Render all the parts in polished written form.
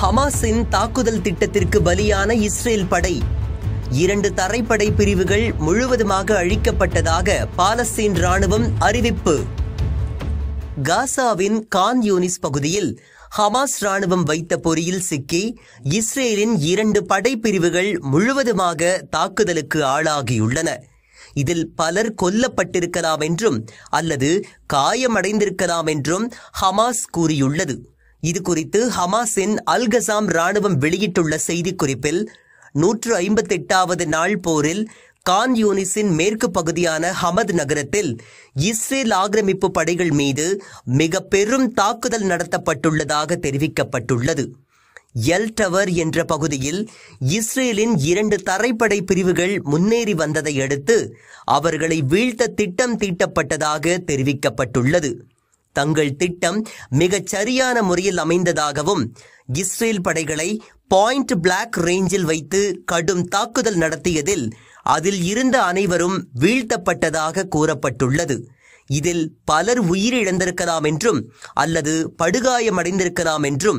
ஹமாஸின் தாக்குதல் திட்டத்திற்கு பலியான இஸ்ரேல் படை 2 தரைப்படை பிரிவுகள் முழுவதுமாக அழிக்கப்பட்டதாக பாலஸ்தீன் ராணுவம் அறிவிப்பு. காசாவின் கான் யூனிஸ் பகுதியில் ஹமாஸ் ராணுவம் வைத்த பொறியில் சிக்கி இஸ்ரேலின் 2 படைப்பிரிவுகள் முழுவதுமாக தாக்குதலுக்கு ஆளாகியுள்ளன. இதில் பலர் கொல்லப்பட்டிருக்கலாம் என்றும் அல்லது காயமடைந்திருக்கலாம் என்றும் ஹமாஸ் கூறியுள்ளது. இது குறித்து ஹமாஸின் அல்-கசாம் ராணுவம் வெளியிட்டுள்ள செய்திக்குறிப்பில் 158வது நாள் போரில் கான் யூனிஸின் மேற்கு பகுதியான ஹமத் நகரத்தில் இஸ்ரேல் ஆக்கிரமிப்பு படைகள் மீது மிக பெரும் தாக்குதல் நடத்தப்பட்டுள்ளதாக தெரிவிக்கப்பட்டுள்ளது. எல் டவர் என்ற பகுதியில் இஸ்ரேலின் 2 தரைப்படை பிரிவுகள் முன்னேறி வந்ததை அடுத்து அவர்களை வீழ்த்த திட்டம் தீட்டப்பட்டதாக தெரிவிக்கப்பட்டுள்ளது. தங்கள் திட்டம் மிகச் சரியான முறையில் அமைந்ததாகவும் இஸ்ரேல் படைகளை பாயிண்ட் பிளாக் ரேஞ்சில் வைத்து கடும் தாக்குதல் நடத்தியதில் அதில் இருந்த அனைவரும் வீழ்த்தப்பட்டதாக கூறப்பட்டுள்ளது. இதில் பலர் உயிரிழந்திருக்கலாம் என்றும் அல்லது படுகாயமடைந்திருக்கலாம் என்றும்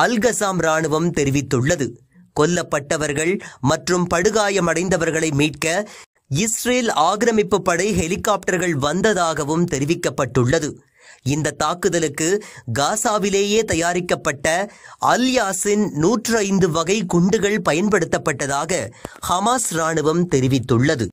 அல்-கசாம் ராணுவம் தெரிவித்துள்ளது. கொல்லப்பட்டவர்கள் மற்றும் படுகாயமடைந்தவர்களை மீட்க இஸ்ரேல் ஆக்கிரமிப்பு படை ஹெலிகாப்டர்கள் வந்ததாகவும் தெரிவிக்கப்பட்டுள்ளது. இந்த தாக்குதலுக்கு காசாவிலேயே தயாரிக்கப்பட்ட அல் யாசின் 105 வகை குண்டுகள் பயன்படுத்தப்பட்டதாக ஹமாஸ் ராணுவம் தெரிவித்துள்ளது.